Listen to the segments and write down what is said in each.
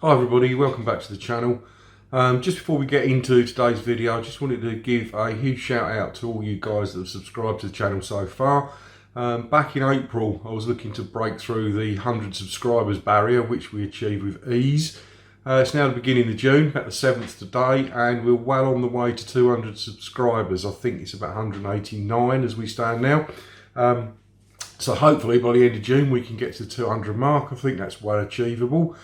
Hi everybody, welcome back to the channel. Just before we get into today's video, I just wanted to give a huge shout out to all you guys that have subscribed to the channel so far. Back in April, I was looking to break through the 100 subscribers barrier, which we achieved with ease. It's now the beginning of June, about the 7th today, and we're well on the way to 200 subscribers. I think it's about 189 as we stand now. So hopefully by the end of June we can get to the 200 mark. I think that's well achievable.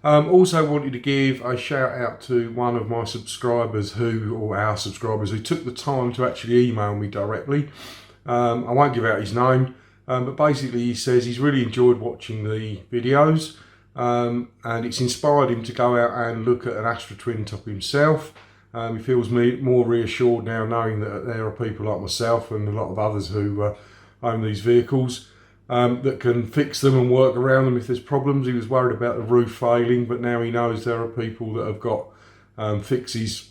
Also wanted to give a shout out to one of my subscribers our subscribers who took the time to actually email me directly. I won't give out his name, but basically he says he's really enjoyed watching the videos, and it's inspired him to go out and look at an Astra twin top himself. He feels more reassured now knowing that there are people like myself and a lot of others who own these vehicles that can fix them and work around them if there's problems. He was worried about the roof failing, but now he knows there are people that have got fixes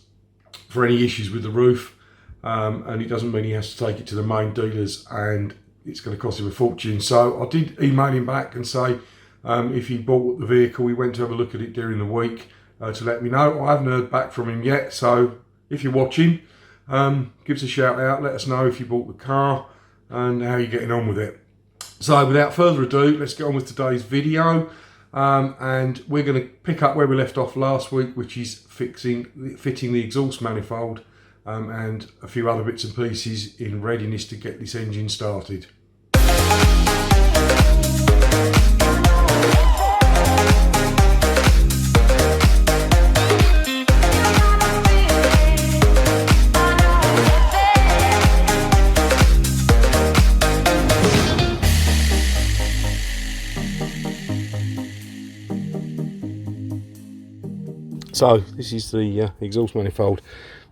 for any issues with the roof, and it doesn't mean he has to take it to the main dealers and it's going to cost him a fortune. So I did email him back and say if he bought the vehicle, he went to have a look at it during the week to let me know. I haven't heard back from him yet, so if you're watching, give us a shout out, let us know if you bought the car and how you're getting on with it. So without further ado, let's get on with today's video, and we're going to pick up where we left off last week, which is fitting the exhaust manifold and a few other bits and pieces in readiness to get this engine started. So this is the exhaust manifold.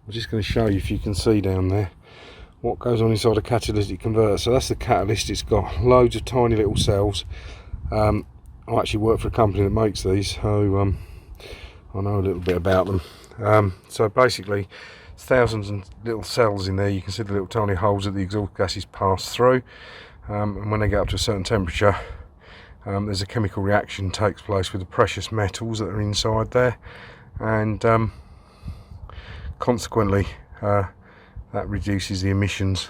I'm just going to show you, if you can see down there, what goes on inside a catalytic converter. So that's the catalyst. It's got loads of tiny little cells. I actually work for a company that makes these, so I know a little bit about them. So basically, thousands of little cells in there. You can see the little tiny holes that the exhaust gases pass through, and when they get up to a certain temperature, there's a chemical reaction takes place with the precious metals that are inside there, and consequently that reduces the emissions.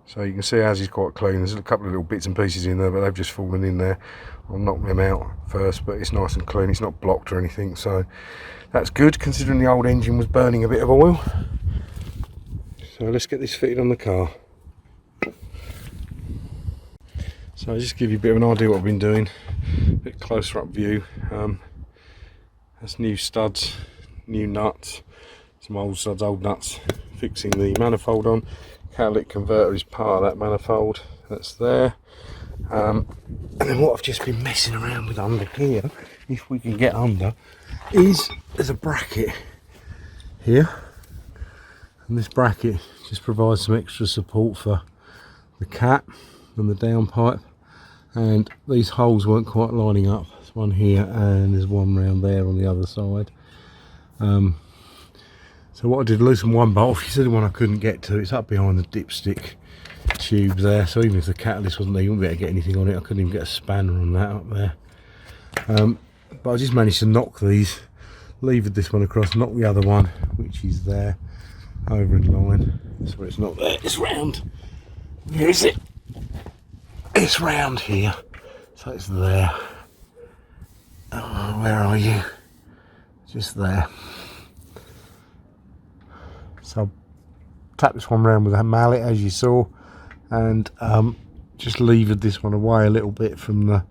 So you can see ours is quite clean. There's a couple of little bits and pieces in there, but they've just fallen in there. I'll knock them out first, but it's nice and clean. It's not blocked or anything, so that's good considering the old engine was burning a bit of oil. So let's get this fitted on the car. So just to give you a bit of an idea what I've been doing, a bit closer up view. That's new studs, new nuts, some old studs, old nuts, fixing the manifold on. Catalytic converter is part of that manifold, that's there. And then what I've just been messing around with under here, if we can get under, is there's a bracket here. And this bracket just provides some extra support for the cap and the downpipe. And these holes weren't quite lining up. There's one here and there's one round there on the other side. So what I did, loosen one bolt. You see the one I couldn't get to, it's up behind the dipstick tube there. So even if the catalyst wasn't there, you wouldn't be able to get anything on it. I couldn't even get a spanner on that up there. But I just managed to knock these, levered this one across, knock the other one, which is there, over in line. So it's not there, it's round. Where is it? It's round here, so it's there. Oh, where are you? Just there. So tap this one round with a mallet, as you saw, and just levered this one away a little bit from the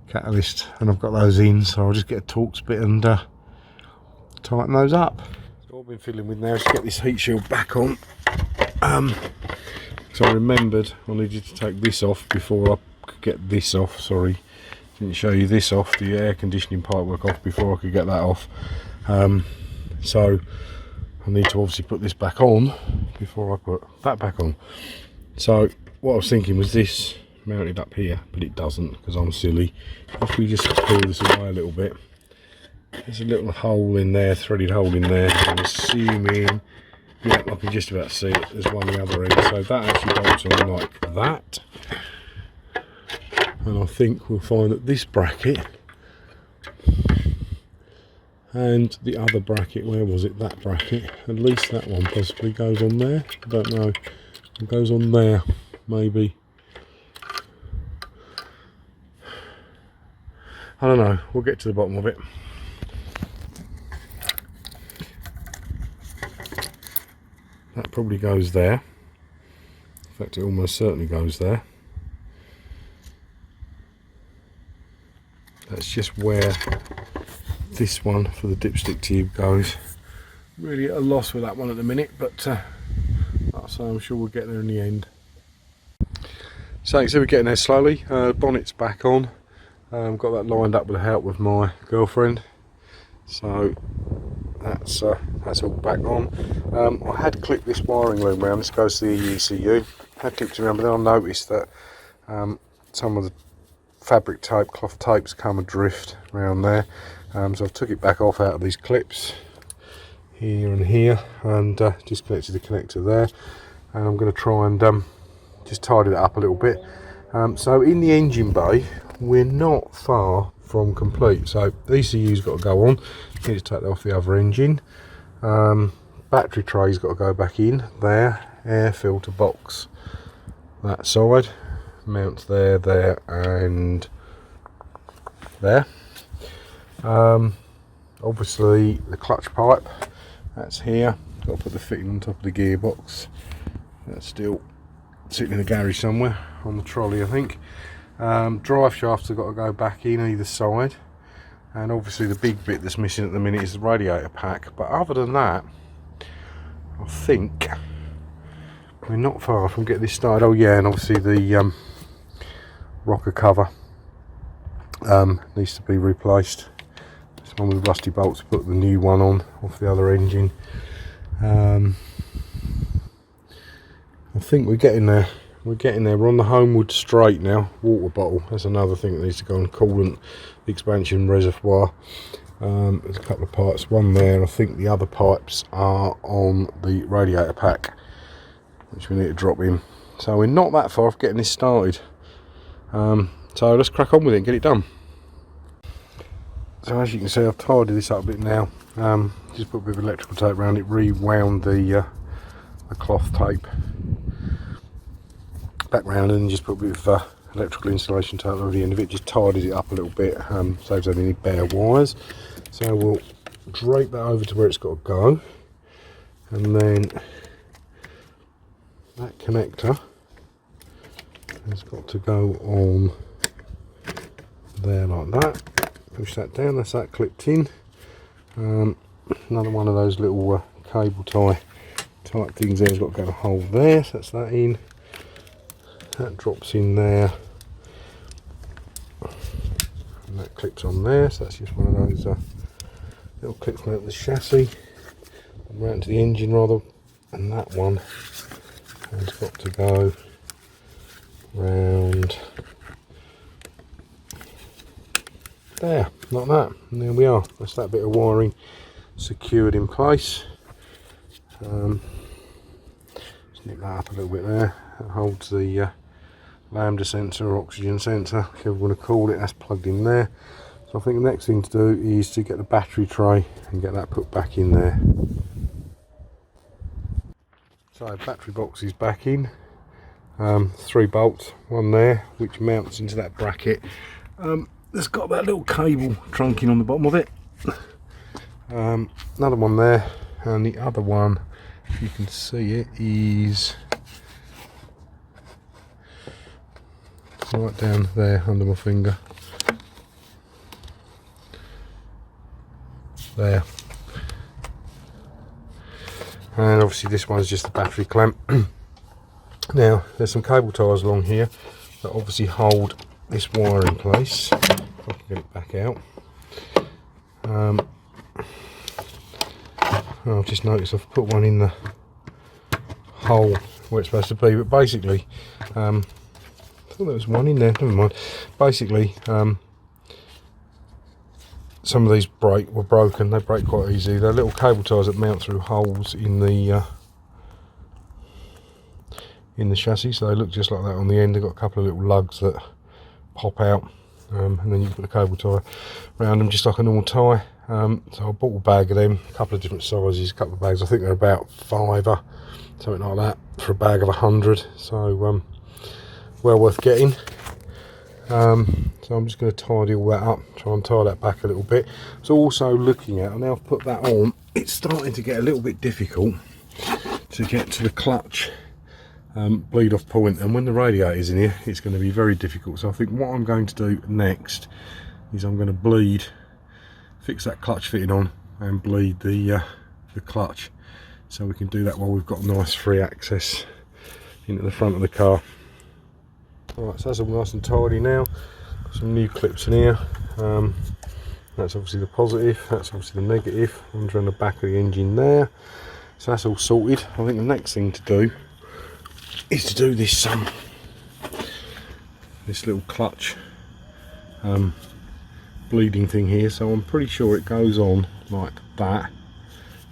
catalyst, and I've got those in, so I'll just get a Torx bit and tighten those up. So what I've been fiddling with now is to get this heat shield back on. So I remembered I needed to take this off before I could get this off. Sorry, didn't show you this off, the air conditioning pipework off, before I could get that off. So I need to obviously put this back on before I put that back on. So what I was thinking was this mounted up here, but it doesn't because I'm silly. If we just pull this away a little bit, there's a little hole in there, threaded hole in there. I'm assuming, yeah, I can just about see it. There's one the other end, so that actually bolts on like that. And I think we'll find that this bracket And the other bracket, where was it? That bracket, at least that one possibly goes on there. I don't know. It goes on there, maybe. I don't know. We'll get to the bottom of it. That probably goes there. In fact, it almost certainly goes there. That's just where this one for the dipstick tube goes. Really at a loss with that one at the minute, but so I'm sure we'll get there in the end. So we're getting there slowly. Bonnet's back on. Got that lined up with the help with my girlfriend. So that's all back on. I had clipped this wiring loom round. This goes to the ECU. Had clipped it around, but then I noticed that some of the fabric tape, cloth tapes come adrift around there. So I've took it back off out of these clips here and here, and just connected the connector there. And I'm going to try and just tidy it up a little bit. So in the engine bay, we're not far from complete. So the ECU's got to go on. Need to take that off the other engine. Battery tray's got to go back in there. Air filter box that side. Mounts there, there, and there. Obviously the clutch pipe, that's here. Got to put the fitting on top of the gearbox. That's still sitting in the garage somewhere on the trolley, I think. Drive shafts have got to go back in either side, and obviously the big bit that's missing at the minute is the radiator pack. But other than that, I think we're not far from getting this started. Oh yeah, and obviously the rocker cover needs to be replaced. This one with rusty bolts, put the new one on off the other engine. I think we're getting there. We're getting there. We're on the homeward straight now. Water bottle, that's another thing that needs to go on. Coolant, the expansion reservoir. There's a couple of pipes, one there. I think the other pipes are on the radiator pack, which we need to drop in. So we're not that far off getting this started. So let's crack on with it and get it done. So as you can see, I've tidied this up a bit now. Just put a bit of electrical tape around it, rewound the cloth tape back round, and just put a bit of electrical insulation tape over the end of it. Just tidied it up a little bit, saves any bare wires. So we'll drape that over to where it's got to go, and then that connector has got to go on there like that. Push that down, that's that clipped in. Another one of those little cable tie type things there has got to go hold there, so that's that in. That drops in there, and that clips on there, so that's just one of those little clips mount the chassis, round to the engine rather, and that one has got to go round there, like that, and there we are. That's that bit of wiring secured in place. Just nip that up a little bit there. That holds the lambda sensor or oxygen sensor, whichever you want to call it. That's plugged in there. So I think the next thing to do is to get the battery tray and get that put back in there. So battery box is back in. 3 bolts, one there which mounts into that bracket. It's got that little cable trunking on the bottom of it. Another one there, and the other one, if you can see it, is right down there under my finger. There. And obviously this one's just the battery clamp. Now there's some cable ties along here that obviously hold this wire in place. If I can get it back out. I've just noticed I've put one in the hole where it's supposed to be, but basically I thought there was one in there, never mind. Basically some of these were broken, they break quite easily. They're little cable ties that mount through holes in the chassis, so they look just like that on the end. They've got a couple of little lugs that pop out and then you put the cable tie around them just like a normal tie. So I bought a bag of them, a couple of different sizes, a couple of bags. I think they're about £5, something like that, for a bag of 100. So well worth getting. So I'm just going to tidy all that up, try and tie that back a little bit. So also looking at, now I've put that on, it's starting to get a little bit difficult to get to the clutch bleed off point, and when the radiator's in here it's going to be very difficult. So I think what I'm going to do next is I'm going to fix that clutch fitting on and bleed the clutch, so we can do that while we've got nice free access into the front of the car. Alright, so that's all nice and tidy now. Got some new clips in here. That's obviously the positive, that's obviously the negative. One's around the back of the engine there. So that's all sorted. I think the next thing to do is to do this little clutch bleeding thing here. So I'm pretty sure it goes on like that.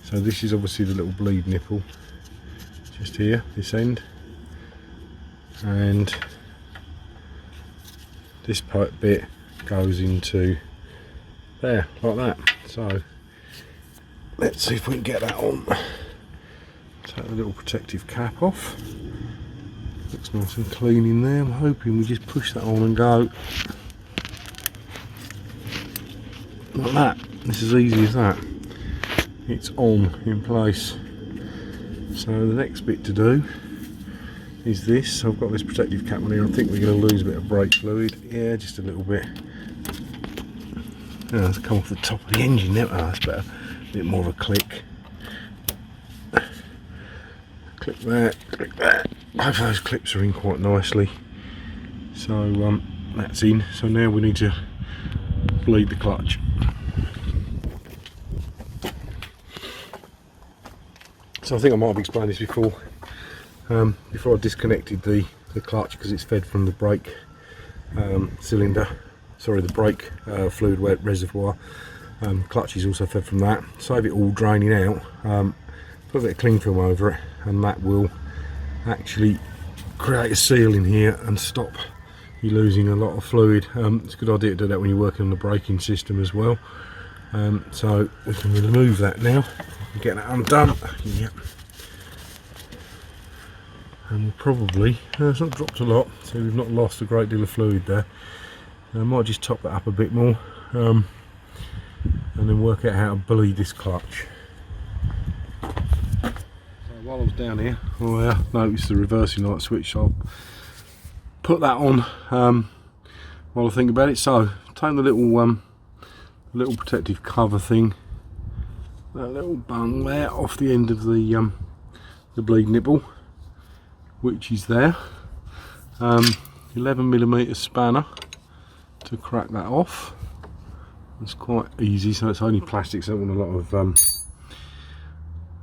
So this is obviously the little bleed nipple just here, this end, and this bit goes into there like that. So let's see if we can get that on. Take the little protective cap off. Looks nice and clean in there. I'm hoping we just push that on and go like that. It's as easy as that. It's on in place. So the next bit to do is this. I've got this protective cap on here. I think we're going to lose a bit of brake fluid. Yeah, just a little bit. Oh, it's come off the top of the engine now. Oh, that's better. A bit more of a click. Click that, click that. Both those clips are in quite nicely. So that's in. So now we need to bleed the clutch. So I think I might have explained this before. Before I disconnected the clutch, because it's fed from the brake cylinder, sorry, the brake fluid reservoir. Clutch is also fed from that. Save it all draining out, put a bit of cling film over it, and that will actually create a seal in here and stop you losing a lot of fluid. It's a good idea to do that when you're working on the braking system as well. So we can remove that now and get that undone. Yep. And we'll probably, it's not dropped a lot, so we've not lost a great deal of fluid there. I might just top that up a bit more, and then work out how to bleed this clutch. So while I was down here, I noticed the reversing light switch, so I'll put that on while I think about it. So take the little protective cover thing, that little bung there off the end of the bleed nipple, which is there. 11mm spanner to crack that off. It's quite easy, so it's only plastic, so I don't want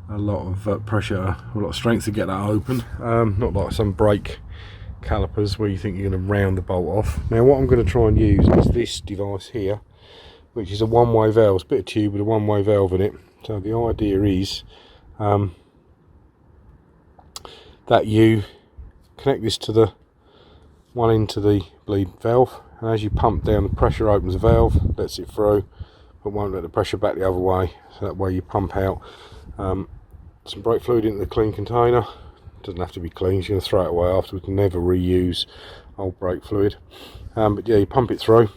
a lot of pressure, a lot of strength to get that open. Not like some brake calipers where you think you're going to round the bolt off. Now what I'm going to try and use is this device here, which is a one-way valve. It's a bit of tube with a one-way valve in it. So the idea is that you connect this to the one end to the bleed valve, and as you pump down, the pressure opens the valve, lets it through, but won't let the pressure back the other way. So that way you pump out some brake fluid into the clean container. It doesn't have to be clean, you're going to throw it away after. We can never reuse old brake fluid, but yeah, you pump it through,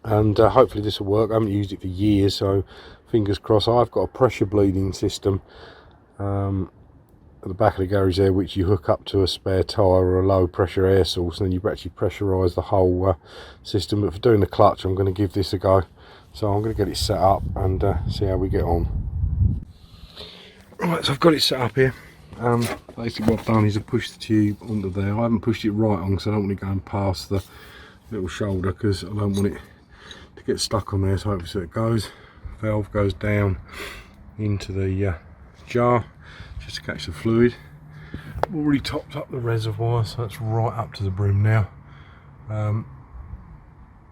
and hopefully this will work. I haven't used it for years, so fingers crossed. I've got a pressure bleeding system at the back of the garage there, which you hook up to a spare tyre or a low pressure air source, and then you actually pressurise the whole system. But for doing the clutch, I'm going to give this a go. So I'm going to get it set up and see how we get on. Right, so I've got it set up here. Basically what I've done is I've pushed the tube onto there. I haven't pushed it right on because I don't want it going past the little shoulder, because I don't want it to get stuck on there. So hopefully it goes, valve goes down into the jar just to catch the fluid. Already topped up the reservoir, so that's right up to the brim now.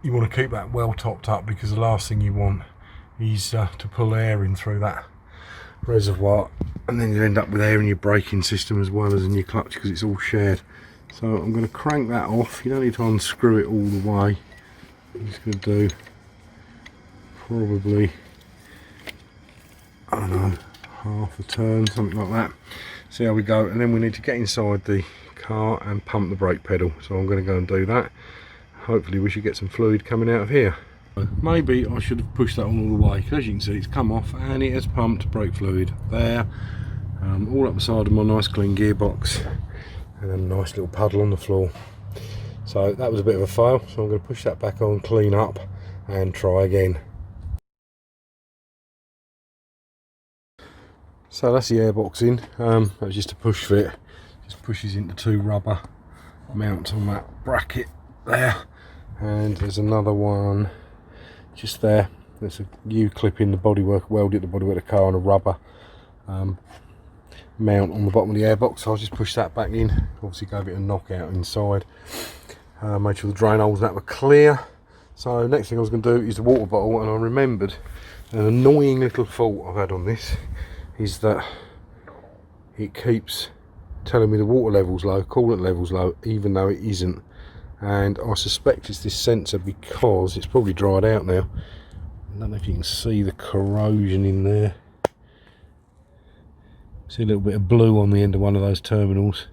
You want to keep that well topped up, because the last thing you want is to pull air in through that reservoir, and then you end up with air in your braking system as well as in your clutch, because it's all shared. So I'm going to crank that off. You don't need to unscrew it all the way. I'm just going to do probably, I don't know, half a turn, something like that. See how we go, and then we need to get inside the car and pump the brake pedal. So I'm going to go and do that. Hopefully we should get some fluid coming out of here. Maybe I should have pushed that on all the way, because as you can see it's come off and it has pumped brake fluid there, all up the side of my nice clean gearbox, and then a nice little puddle on the floor. So that was a bit of a fail, so I'm going to push that back on, clean up and try again. So that's the airbox in. That was just a push fit, just pushes into two rubber mounts on that bracket there, and there's another one just there. There's a U-clip in the bodywork, welded the bodywork of the car, and a rubber mount on the bottom of the airbox. So I'll just push that back in, obviously gave it a knockout inside, made sure the drain holes and that were clear. So next thing I was going to do is the water bottle, and I remembered an annoying little fault I've had on this is that it keeps telling me the water level's low, coolant level's low, even though it isn't. And I suspect it's this sensor, because it's probably dried out now. I don't know if you can see the corrosion in there. See a little bit of blue on the end of one of those terminals.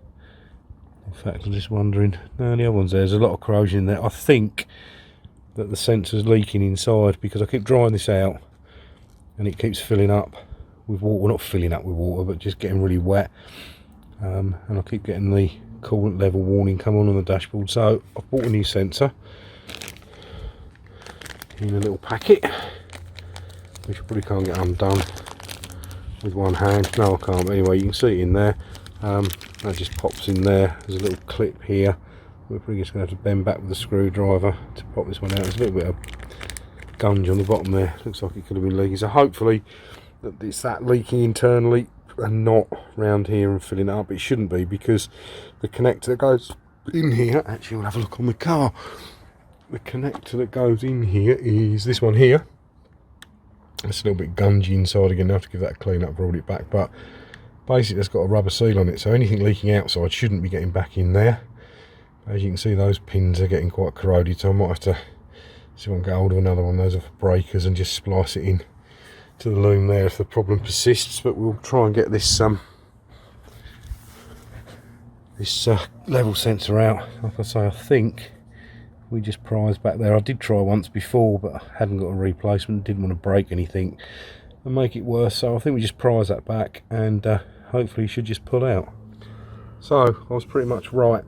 In fact, I'm just wondering, no, the other one's there. There's a lot of corrosion in there. I think that the sensor's leaking inside, because I keep drying this out and it keeps filling up with water. Well, not filling up with water, but just getting really wet. And I keep getting the coolant level warning come on the dashboard. So I've bought a new sensor in a little packet, which I probably can't get undone with one hand. No, I can't, but anyway, you can see it in there. That just pops in there. There's a little clip here. We're probably just going to have to bend back with a screwdriver to pop this one out. There's a little bit of gunge on the bottom there. Looks like it could have been leaking. So hopefully that it's that leaking internally and not round here and filling it up. It shouldn't be, because the connector that goes in here, actually we'll have a look on the car. The connector that goes in here is this one here. It's a little bit gungy inside again. I have to give that a clean up, roll it back, but basically it's got a rubber seal on it, so anything leaking outside shouldn't be getting back in there. As you can see, those pins are getting quite corroded, so I might have to see if I can get hold of another one of those off breakers and just splice it in to the loom there if the problem persists. But we'll try and get this level sensor out. Like I say, I think we just prise back there. I did try once before, but I hadn't got a replacement, didn't want to break anything and make it worse, so I think we just prise that back, and hopefully it should just pull out. So I was pretty much right.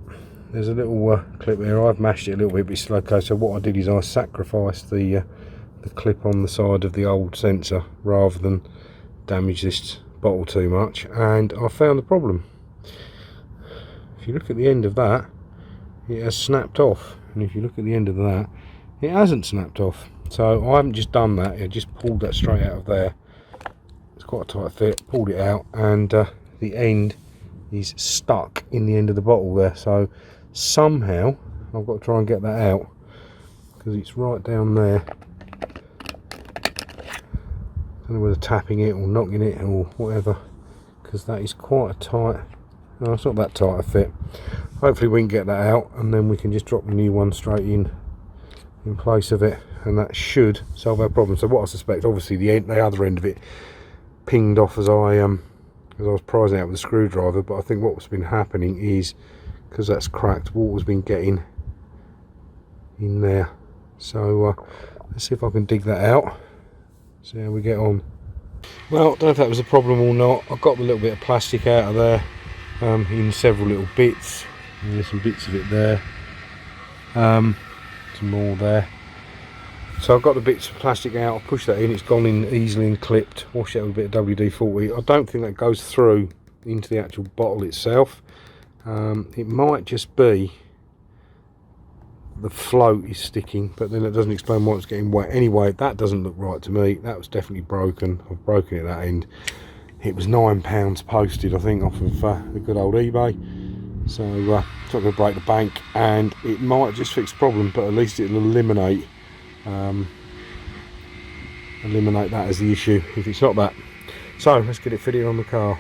There's a little clip here. I've mashed it a little bit, but it's still okay. So what I did is I sacrificed the clip on the side of the old sensor rather than damage this bottle too much, and I found the problem. If you look at the end of that, it has snapped off, and if you look at the end of that, it hasn't snapped off. So I haven't just done that, I just pulled that straight out of there. It's quite a tight fit, pulled it out, and the end is stuck in the end of the bottle there. So somehow I've got to try and get that out, because it's right down there. I don't know whether tapping it or knocking it or whatever, because that is quite a tight, no, it's not that tight a fit. Hopefully we can get that out, and then we can just drop the new one straight in place of it, and that should solve our problem. So what I suspect, obviously the other end of it pinged off as I was prising out with a screwdriver, but I think what's been happening is, because that's cracked, water's been getting in there. So let's see if I can dig that out, see how we get on. Well, I don't know if that was a problem or not. I got a little bit of plastic out of there in several little bits. There's some bits of it there, some more there. So I've got the bits of plastic out, I'll push that in, it's gone in easily and clipped, wash it with a bit of WD-40. I don't think that goes through into the actual bottle itself. It might just be the float is sticking, but then it doesn't explain why it's getting wet. Anyway, that doesn't look right to me. That was definitely broken. I've broken it at that end. It was £9 posted, I think, off of the good old eBay. So it's not going to break the bank, and it might just fix the problem, but at least it'll eliminate that as the issue if it's not that. So let's get it fitted on the car.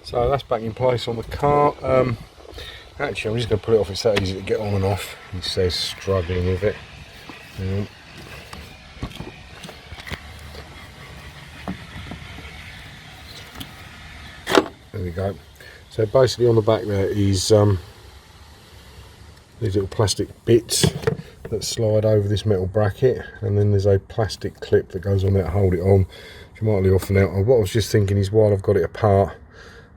So that's back in place on the car. Actually, I'm just going to put it off. It's that easy to get on and off. It says struggling with it. There we go. So basically on the back there is these little plastic bits that slide over this metal bracket, and then there's a plastic clip that goes on there to hold it on, which I might leave off for now. What I was just thinking is, while I've got it apart,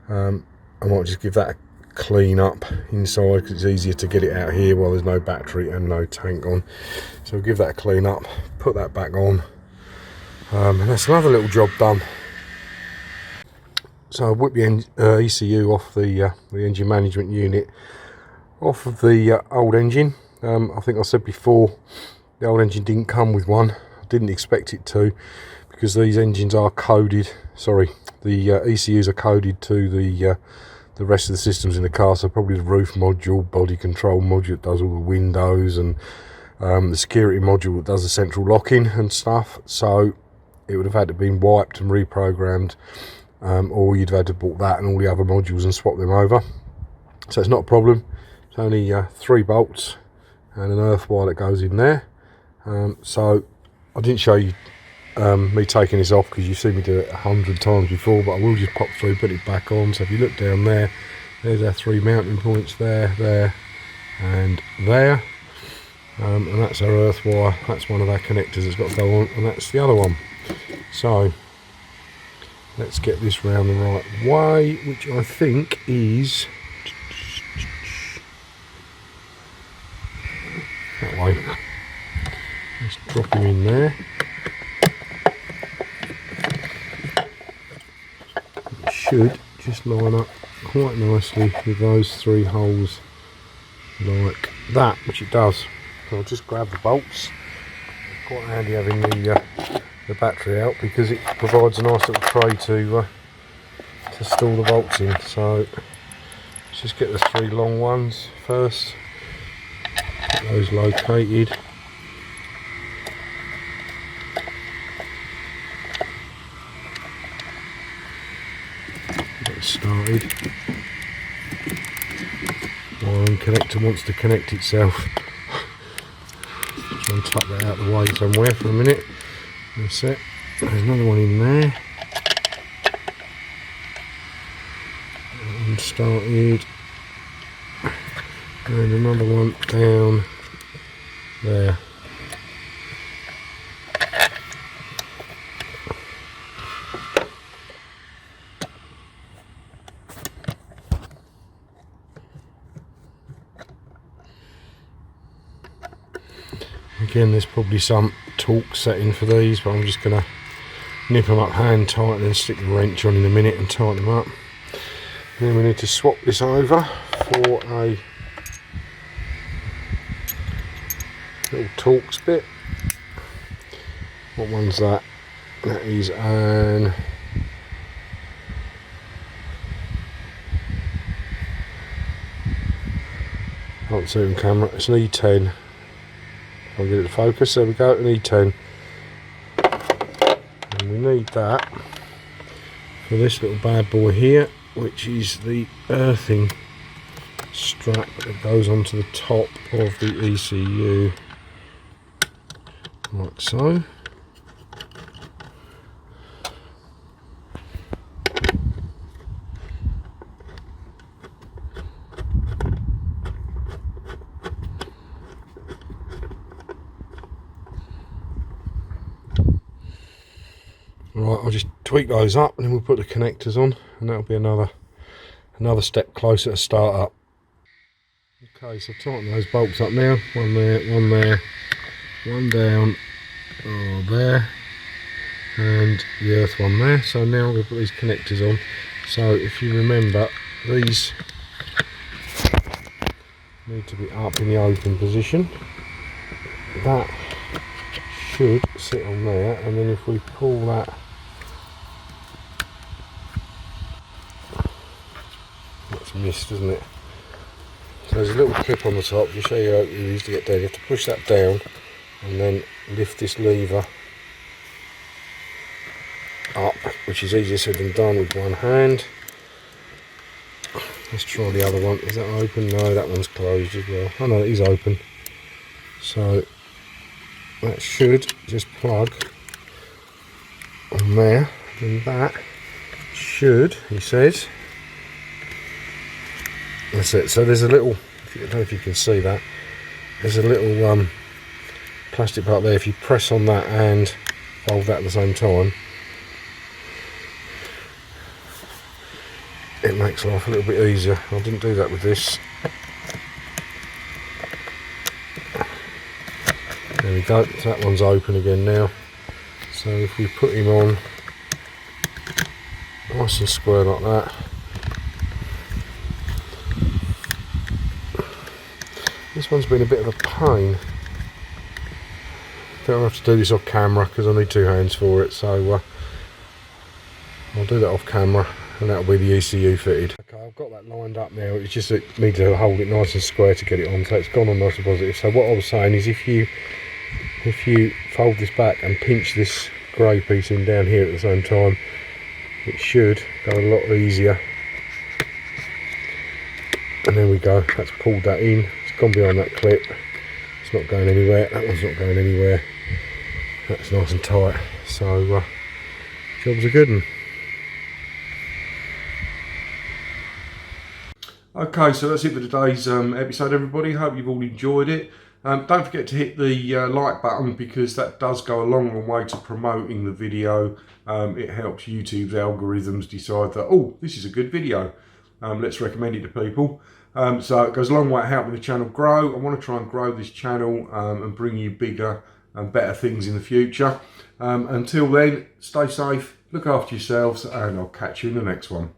I might just give that a clean up inside, because it's easier to get it out here while there's no battery and no tank on. So I'll give that a clean up, put that back on, and that's another little job done. So I whipped the ECU off the engine management unit off of the old engine. I think I said before, the old engine didn't come with one. I didn't expect it to, because these engines are coded, sorry, the ECUs are coded to the rest of the systems in the car. So probably the roof module, body control module that does all the windows, and the security module that does the central locking and stuff. So it would have had to been wiped and reprogrammed, or you'd have had to bought that and all the other modules and swap them over. So it's not a problem. It's only 3 bolts and an earth wire that goes in there. So I didn't show you me taking this off, because you've seen me do it 100 times before, but I will just pop through, put it back on. So if you look down there, there's our 3 mounting points there, there and there, and that's our earth wire. That's one of our connectors that's got to go on, and that's the other one. So let's get this round the right way, which I think is that way. Let's drop him in there. It should just line up quite nicely with those 3 holes like that, which it does. So I'll just grab the bolts. It's quite handy having the battery out, because it provides a nice little tray to store the bolts in. So let's just get the 3 long ones first. Get those located. Get started. Wiring connector wants to connect itself. Try and tuck that out of the way somewhere for a minute. That's it. There's another one in there. That one started. And another one down there. Again, there's probably some torque setting for these, but I'm just going to nip them up hand tight and then stick the wrench on in a minute and tighten them up. And then we need to swap this over for a little Torx bit. What one's that? That is an can't see on camera. It's an E10. I'll get it to focus. There we go, an E10. And we need that for this little bad boy here, which is the earthing strap that goes onto the top of the ECU, like so. Right, I'll just tweak those up and then we'll put the connectors on, and that'll be another step closer to start up. Okay, so I've tightened those bolts up now. One there, one down, there, and the earth one there. So now we'll put these connectors on. So if you remember, these need to be up in the open position. That should sit on there, and then if we pull that, that's missed, isn't it? So there's a little clip on the top. I'll show you how you use to get down. You have to push that down and then lift this lever up, which is easier said than done with one hand. Let's try the other one. Is that open? No, that one's closed as well. Oh no, it is open. So that should just plug on there, and that should, he says, that's it. So there's a little, I don't know if you can see that, there's a little plastic part there. If you press on that and hold that at the same time, it makes life a little bit easier. I didn't do that with this. There we go, so that one's open again now. So if we put him on nice and square like that, this one's been a bit of a pain. I think I'll have to do this off camera because I need two hands for it, so I'll do that off camera and that'll be the ECU fitted. Okay, I've got that lined up now. It's just that I need to hold it nice and square to get it on, so it's gone on nice and positive. So what I was saying is if you fold this back and pinch this grey piece in down here at the same time, it should go a lot easier. And there we go, that's pulled that in, it's gone behind that clip, it's not going anywhere, that one's not going anywhere, that's nice and tight, so job's a good one. Okay, so that's it for today's episode, everybody. Hope you've all enjoyed it. Don't forget to hit the like button, because that does go a long way to promoting the video. It helps YouTube's algorithms decide that, oh, this is a good video. Let's recommend it to people. So it goes a long way to helping the channel grow. I want to try and grow this channel and bring you bigger and better things in the future. Until then, stay safe, look after yourselves, and I'll catch you in the next one.